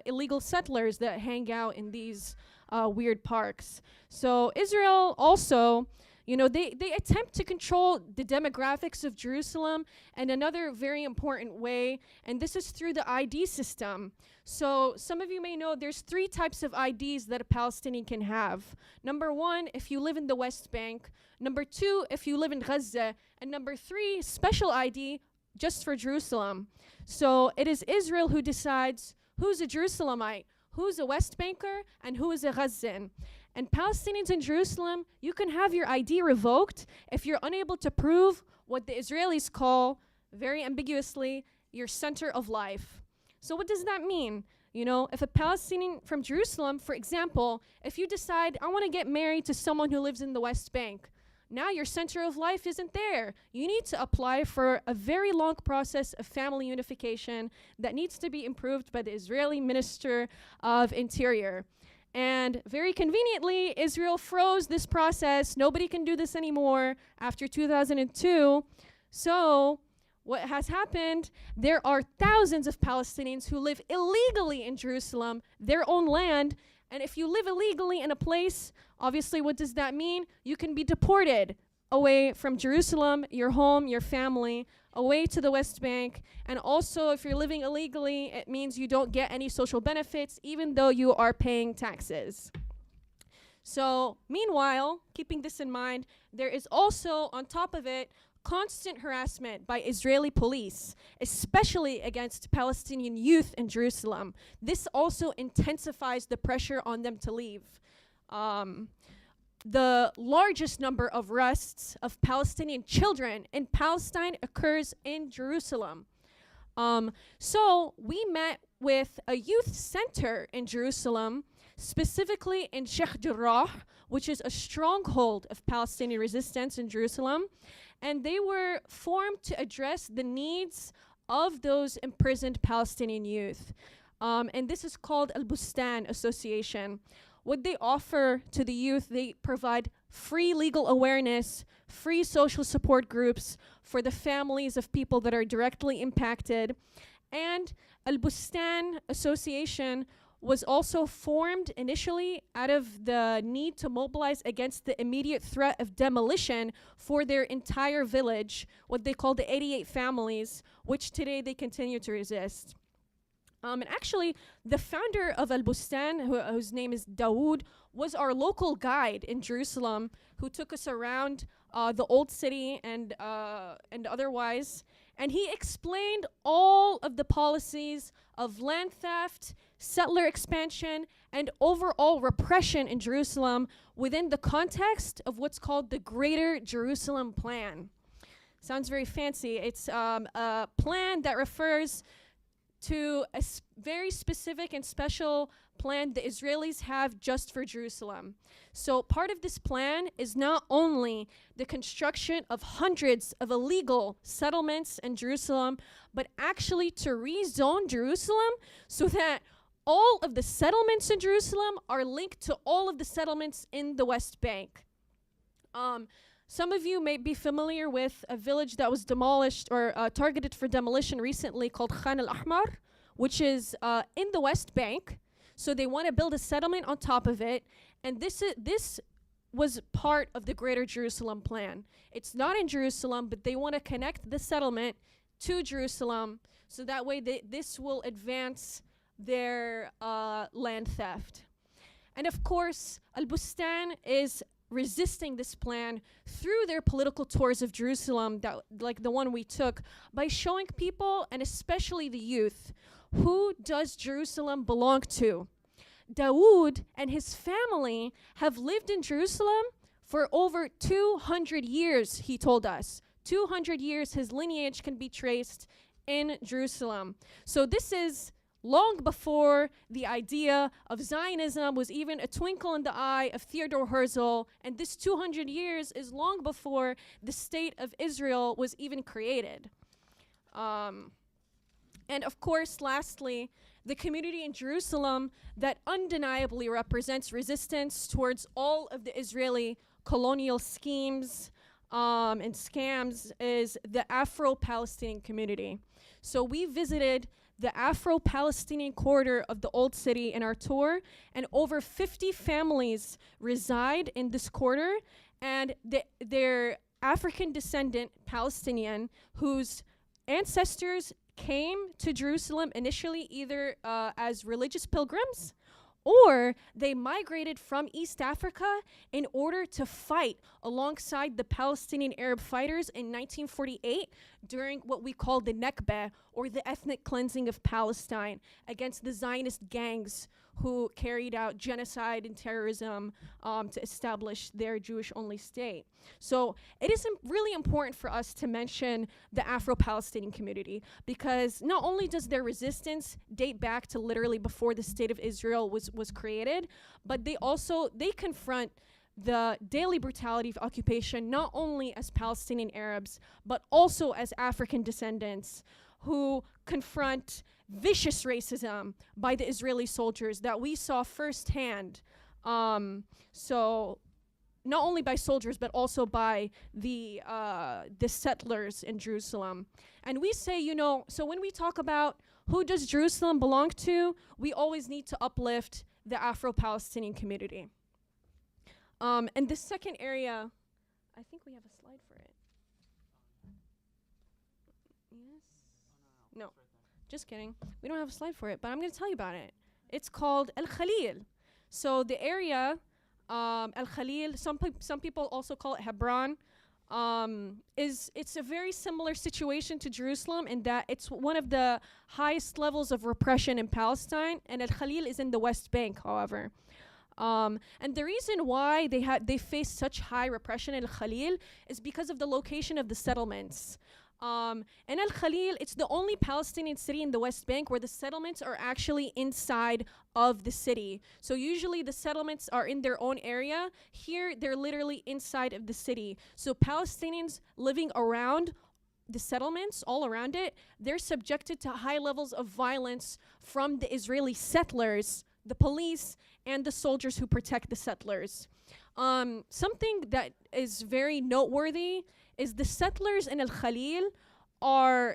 illegal settlers that hang out in these weird parks. So Israel also, they attempt to control the demographics of Jerusalem in another very important way, and this is through the ID system. So some of you may know there's 3 types of IDs that a Palestinian can have. Number 1, if you live in the West Bank. Number 2, if you live in Gaza. And number 3, special ID just for Jerusalem. So it is Israel who decides who's a Jerusalemite, who's a West Banker, and who is a Gazan. And Palestinians in Jerusalem, you can have your ID revoked if you're unable to prove what the Israelis call, very ambiguously, your center of life. So what does that mean? If a Palestinian from Jerusalem, for example, if you decide, I want to get married to someone who lives in the West Bank, now your center of life isn't there. You need to apply for a very long process of family unification that needs to be improved by the Israeli Minister of Interior. And very conveniently, Israel froze this process. Nobody can do this anymore after 2002. So what has happened, there are thousands of Palestinians who live illegally in Jerusalem, their own land. And if you live illegally in a place, obviously, what does that mean? You can be deported away from Jerusalem, your home, your family, away to the West Bank. And also, if you're living illegally, it means you don't get any social benefits, even though you are paying taxes. So, meanwhile, keeping this in mind, there is also, on top of it, constant harassment by Israeli police, especially against Palestinian youth in Jerusalem. This also intensifies the pressure on them to leave. the largest number of arrests of Palestinian children in Palestine occurs in Jerusalem. So we met with a youth center in Jerusalem, specifically in Sheikh Jarrah, which is a stronghold of Palestinian resistance in Jerusalem. And they were formed to address the needs of those imprisoned Palestinian youth. And this is called Al-Bustan Association. What they offer to the youth, they provide free legal awareness, free social support groups for the families of people that are directly impacted. And Al-Bustan Association was also formed initially out of the need to mobilize against the immediate threat of demolition for their entire village, what they call the 88 families, which today they continue to resist. And actually, the founder of Al-Bustan, whose name is Dawood, was our local guide in Jerusalem who took us around the old city and otherwise. And he explained all of the policies of land theft, settler expansion, and overall repression in Jerusalem within the context of what's called the Greater Jerusalem Plan. Sounds very fancy. It's a plan that refers to a very specific and special plan the Israelis have just for Jerusalem. So part of this plan is not only the construction of hundreds of illegal settlements in Jerusalem, but actually to rezone Jerusalem so that all of the settlements in Jerusalem are linked to all of the settlements in the West Bank. Some of you may be familiar with a village that was demolished or targeted for demolition recently called Khan al-Ahmar, which is in the West Bank. So they want to build a settlement on top of it. And this was part of the Greater Jerusalem Plan. It's not in Jerusalem, but they want to connect the settlement to Jerusalem so that way this will advance their land theft. And of course, Al-Bustan is resisting this plan through their political tours of Jerusalem, like the one we took, by showing people, and especially the youth, who does Jerusalem belong to. Dawood and his family have lived in Jerusalem for over 200 years, he told us. 200 years, his lineage can be traced in Jerusalem. So this is long before the idea of Zionism was even a twinkle in the eye of Theodore Herzl, and this 200 years is long before the state of Israel was even created. And of course, lastly, the community in Jerusalem that undeniably represents resistance towards all of the Israeli colonial schemes and scams is the Afro-Palestinian community. So we visited the Afro-Palestinian corridor of the Old City in our tour, and over 50 families reside in this corridor, and they're African descendant Palestinian whose ancestors came to Jerusalem initially either as religious pilgrims, or they migrated from East Africa in order to fight alongside the Palestinian Arab fighters in 1948 during what we call the Negev, or the ethnic cleansing of Palestine, against the Zionist gangs who carried out genocide and terrorism to establish their Jewish-only state. So it is really important for us to mention the Afro-Palestinian community, because not only does their resistance date back to literally before the state of Israel was created, but they confront the daily brutality of occupation not only as Palestinian Arabs, but also as African descendants who confront vicious racism by the Israeli soldiers that we saw firsthand. So not only by soldiers, but also by the settlers in Jerusalem. And we say, so when we talk about who does Jerusalem belong to, we always need to uplift the Afro-Palestinian community. And the second area, I think we have a slide for it. Yes? No. Just kidding. We don't have a slide for it, but I'm going to tell you about it. It's called AlKhalil. So the area, AlKhalil, some people also call it Hebron, it's a very similar situation to Jerusalem in that it's one of the highest levels of repression in Palestine, and AlKhalil is in the West Bank, however. And the reason why they face such high repression in AlKhalil is because of the location of the settlements. In AlKhalil, it's the only Palestinian city in the West Bank where the settlements are actually inside of the city. So usually the settlements are in their own area. Here, they're literally inside of the city. So Palestinians living around the settlements, all around it, they're subjected to high levels of violence from the Israeli settlers, the police, and the soldiers who protect the settlers. Something that is very noteworthy is the settlers in AlKhalil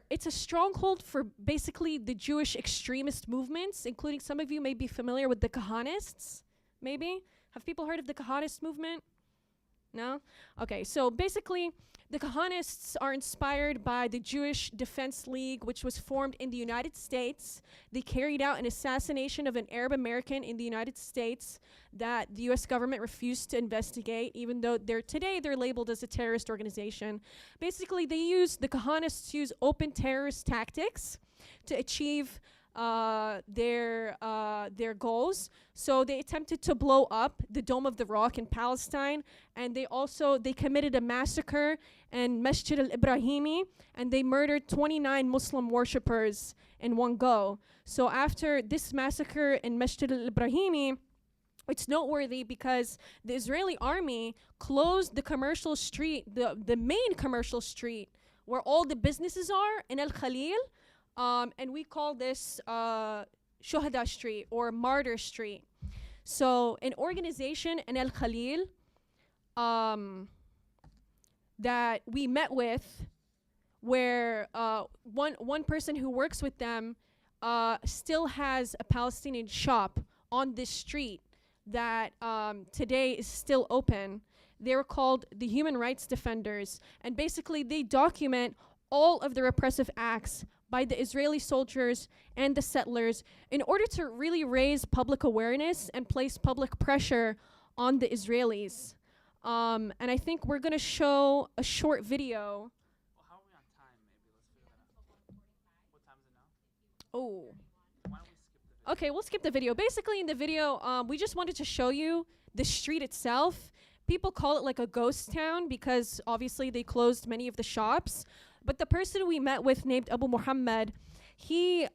it's a stronghold for basically the Jewish extremist movements, including some of you may be familiar with the Kahanists, maybe? Have people heard of the Kahanist movement? No? Okay, so basically, the Kahanists are inspired by the Jewish Defense League, which was formed in the United States. They carried out an assassination of an Arab American in the United States that the US government refused to investigate, even though today they're labeled as a terrorist organization. Basically, the Kahanists use open terrorist tactics to achieve their goals. So they attempted to blow up the Dome of the Rock in Palestine, and they committed a massacre in Masjid al-Ibrahimi, and they murdered 29 Muslim worshippers in one go. So after this massacre in Masjid al-Ibrahimi, it's noteworthy because the Israeli army closed the commercial street, the main commercial street where all the businesses are in AlKhalil. And we call this Shuhada Street or Martyr Street. So an organization in AlKhalil that we met with, where one person who works with them still has a Palestinian shop on this street that today is still open. They're called the Human Rights Defenders, and basically they document all of the repressive acts by the Israeli soldiers and the settlers in order to really raise public awareness and place public pressure on the Israelis. And I think we're going to show a short video. Well, how are we on time? Maybe let's figure that out. What time is it now? Oh. Why don't we skip the video? Okay, we'll skip the video. Basically, in the video, we just wanted to show you the street itself. People call it like a ghost town because obviously they closed many of the shops. But the person we met with, named Abu Muhammad, he's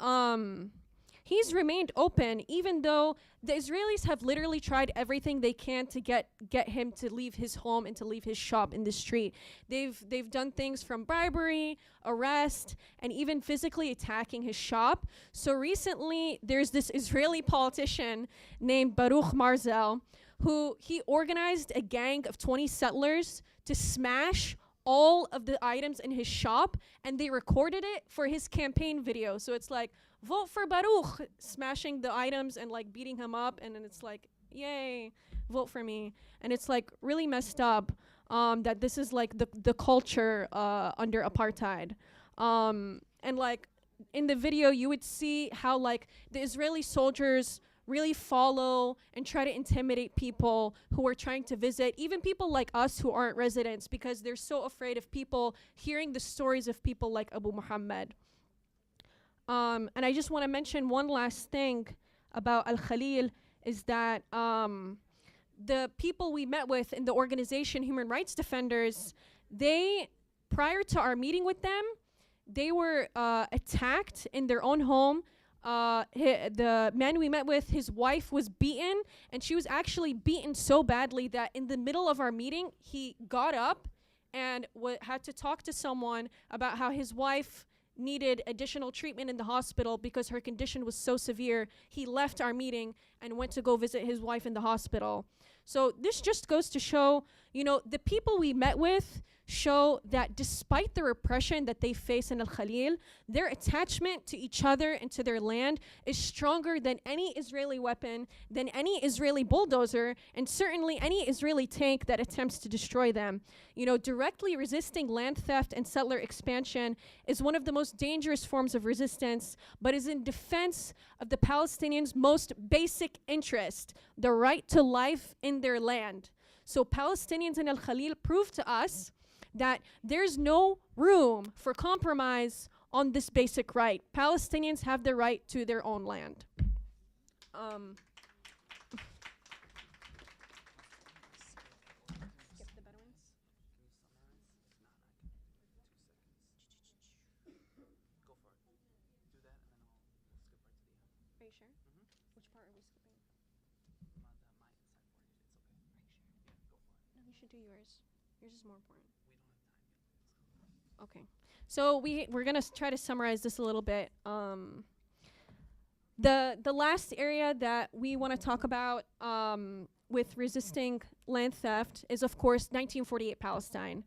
remained open even though the Israelis have literally tried everything they can to get him to leave his home and to leave his shop in the street. They've done things from bribery, arrest, and even physically attacking his shop. So recently, there's this Israeli politician named Baruch Marzel who he organized a gang of 20 settlers to smash all of the items in his shop, and they recorded it for his campaign video. So it's like, vote for Baruch, smashing the items and like beating him up, and then it's like, yay, vote for me. And it's like really messed up that this is like the culture under apartheid. And like in the video, you would see how like the Israeli soldiers really follow and try to intimidate people who are trying to visit, even people like us who aren't residents, because they're so afraid of people hearing the stories of people like Abu Muhammad. And I just want to mention one last thing about AlKhalil is that the people we met with in the organization Human Rights Defenders, prior to our meeting with them, they were attacked in their own home. The man we met with, his wife was beaten, and she was actually beaten so badly that in the middle of our meeting, he got up and had to talk to someone about how his wife needed additional treatment in the hospital because her condition was so severe. He left our meeting and went to go visit his wife in the hospital. So this just goes to show, the people we met with show that despite the repression that they face in AlKhalil, their attachment to each other and to their land is stronger than any Israeli weapon, than any Israeli bulldozer, and certainly any Israeli tank that attempts to destroy them. Directly resisting land theft and settler expansion is one of the most dangerous forms of resistance, but is in defense of the Palestinians' most basic interest, the right to life in their land. So Palestinians in AlKhalil prove to us that there's no room for compromise on this basic right. Palestinians have the right to their own land. you sure? Which part are we skipping? No, you should do yours. Yours is more important. Okay. So we're gonna try to summarize this a little bit. The last area that we want to talk about with resisting land theft is, of course, 1948 Palestine.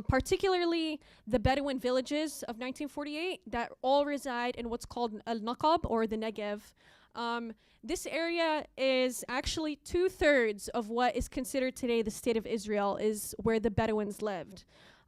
Particularly the Bedouin villages of 1948 that all reside in what's called Al-Naqab, or the Negev. This area is actually 2/3 of what is considered today the state of Israel, is where the Bedouins lived.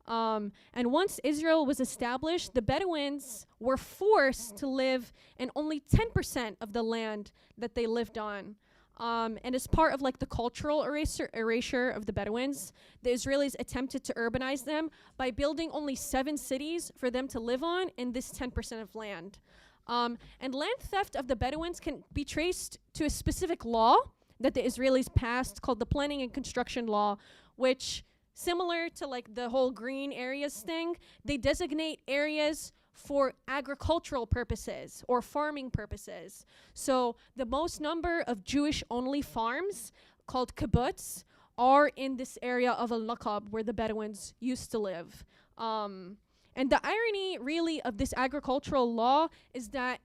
And once Israel was established, the Bedouins were forced to live in only 10% of the land that they lived on. And as part of like the cultural erasure of the Bedouins, the Israelis attempted to urbanize them by building only 7 cities for them to live on in this 10% of land. And land theft of the Bedouins can be traced to a specific law that the Israelis passed called the Planning and Construction Law, which, similar to like the whole green areas thing, they designate areas for agricultural purposes or farming purposes. So the most number of Jewish-only farms, called kibbutz, are in this area of Al-Naqab, where the Bedouins used to live. And the irony, really, of this agricultural law is that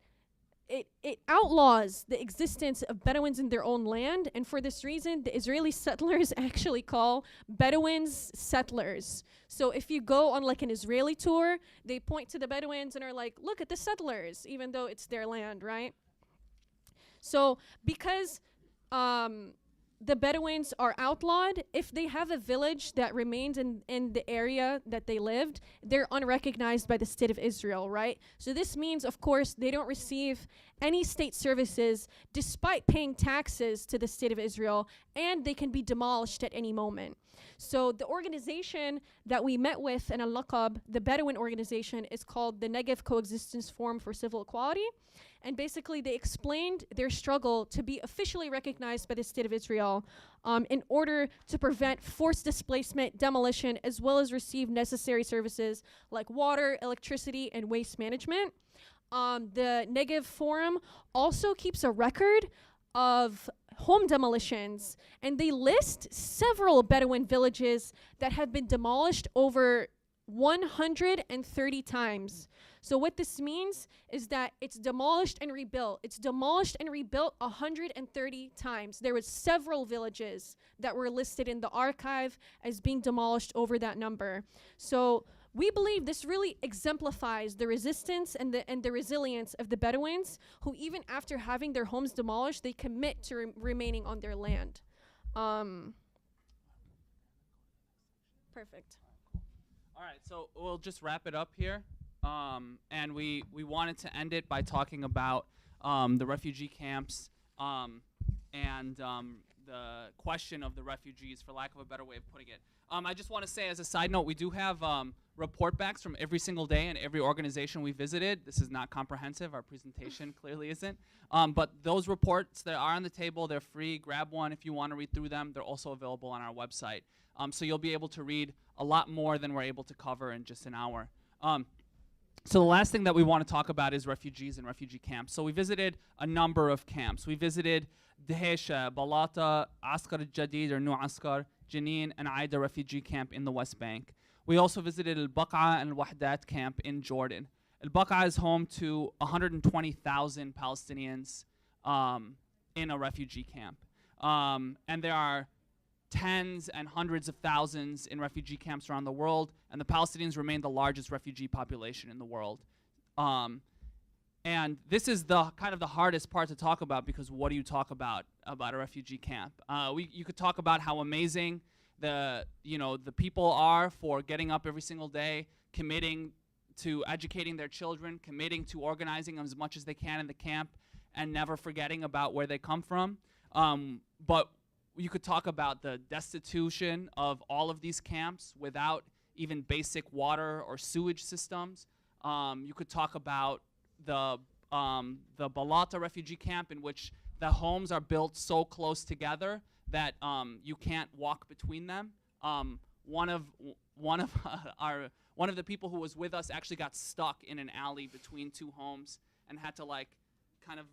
it outlaws the existence of Bedouins in their own land, and for this reason, the Israeli settlers actually call Bedouins settlers. So if you go on like an Israeli tour, they point to the Bedouins and are like, look at the settlers, even though it's their land, right? So because the Bedouins are outlawed, if they have a village that remains in the area that they lived, they're unrecognized by the state of Israel, right? So this means, of course, they don't receive any state services despite paying taxes to the state of Israel, and they can be demolished at any moment. So the organization that we met with in Al-Naqab, the Bedouin organization, is called the Negev Coexistence Forum for Civil Equality. And basically, they explained their struggle to be officially recognized by the state of Israel in order to prevent forced displacement, demolition, as well as receive necessary services like water, electricity, and waste management. The Negev Forum also keeps a record of home demolitions, and they list several Bedouin villages that have been demolished over 130 times. So what this means is that it's demolished and rebuilt. It's demolished and rebuilt 130 times. There was several villages that were listed in the archive as being demolished over that number. So we believe this really exemplifies the resistance and the resilience of the Bedouins, who even after having their homes demolished, they commit to remaining on their land. Perfect. All right, so we'll just wrap it up here. And we wanted to end it by talking about the refugee camps and the question of the refugees, for lack of a better way of putting it. I just want to say, as a side note, we do have report backs from every single day and every organization we visited. This is not comprehensive. Our presentation clearly isn't. But those reports that are on the table, they're free. Grab one if you want to read through them. They're also available on our website. So you'll be able to read a lot more than we're able to cover in just an hour. So the last thing that we want to talk about is refugees and refugee camps. So we visited a number of camps. We visited Dheisha, Balata, Askar al-Jadid or New Askar, Jenin, and Aida refugee camp in the West Bank. We also visited Al-Baqa and Al-Wahdat camp in Jordan. Al-Baqa is home to 120,000 Palestinians in a refugee camp. And there are tens and hundreds of thousands in refugee camps around the world, and the Palestinians remain the largest refugee population in the world. And this is the kind of the hardest part to talk about, because what do you talk about a refugee camp? You could talk about how amazing the people are for getting up every single day, committing to educating their children, committing to organizing as much as they can in the camp, and never forgetting about where they come from. But you could talk about the destitution of all of these camps without even basic water or sewage systems. You could talk about the Balata refugee camp, in which the homes are built so close together that you can't walk between them. One of the people who was with us actually got stuck in an alley between two homes and had to kind of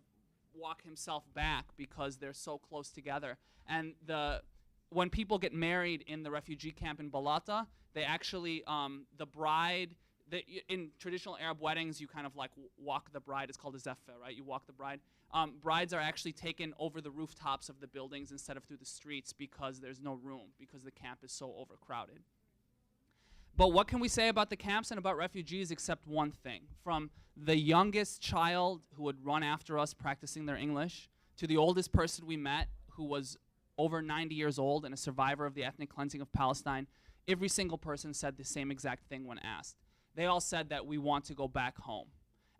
walk himself back because they're so close together. And when people get married in the refugee camp in Balata, they actually, the bride, in traditional Arab weddings, you kind of like walk the bride. It's called a zeffah, right? You walk the bride. Brides are actually taken over the rooftops of the buildings instead of through the streets because there's no room, because the camp is so overcrowded. But what can we say about the camps and about refugees except one thing? From the youngest child who would run after us practicing their English to the oldest person we met who was over 90 years old and a survivor of the ethnic cleansing of Palestine, every single person said the same exact thing when asked. They all said that we want to go back home.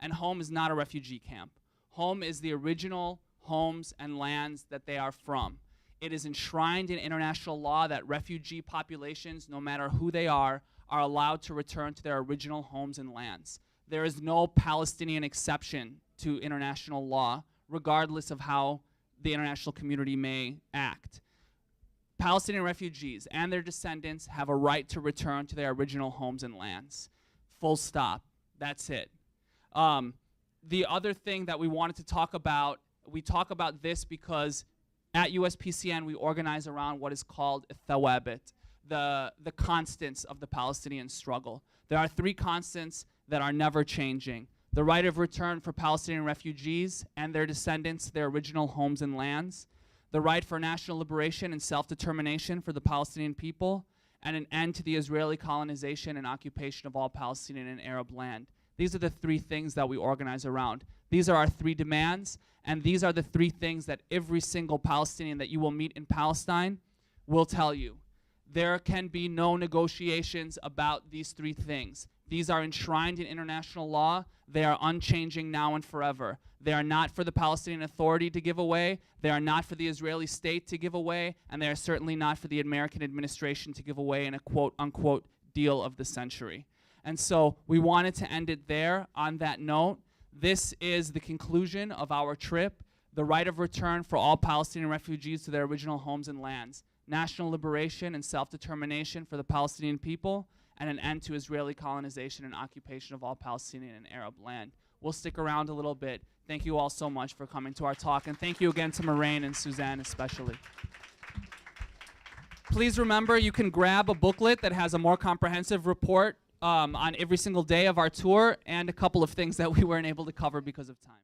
And home is not a refugee camp. Home is the original homes and lands that they are from. It is enshrined in international law that refugee populations, no matter who they are allowed to return to their original homes and lands. There is no Palestinian exception to international law, regardless of how the international community may act. Palestinian refugees and their descendants have a right to return to their original homes and lands. Full stop. That's it. The other thing that we wanted to talk about, we talk about this because at USPCN we organize around what is called a thawabit, the constants of the Palestinian struggle. There are three constants that are never changing: the right of return for Palestinian refugees and their descendants to their original homes and lands, the right for national liberation and self-determination for the Palestinian people, and an end to the Israeli colonization and occupation of all Palestinian and Arab land. These are the three things that we organize around. These are our three demands, and these are the three things that every single Palestinian that you will meet in Palestine will tell you. There can be no negotiations about these three things. These are enshrined in international law. They are unchanging now and forever. They are not for the Palestinian Authority to give away. They are not for the Israeli state to give away. And they are certainly not for the American administration to give away in a quote-unquote deal of the century. And so we wanted to end it there on that note. This is the conclusion of our trip: the right of return for all Palestinian refugees to their original homes and lands, national liberation and self-determination for the Palestinian people, and an end to Israeli colonization and occupation of all Palestinian and Arab land. We'll stick around a little bit. Thank you all so much for coming to our talk, and thank you again to Moraine and Suzanne especially. Please remember, you can grab a booklet that has a more comprehensive report on every single day of our tour and a couple of things that we weren't able to cover because of time.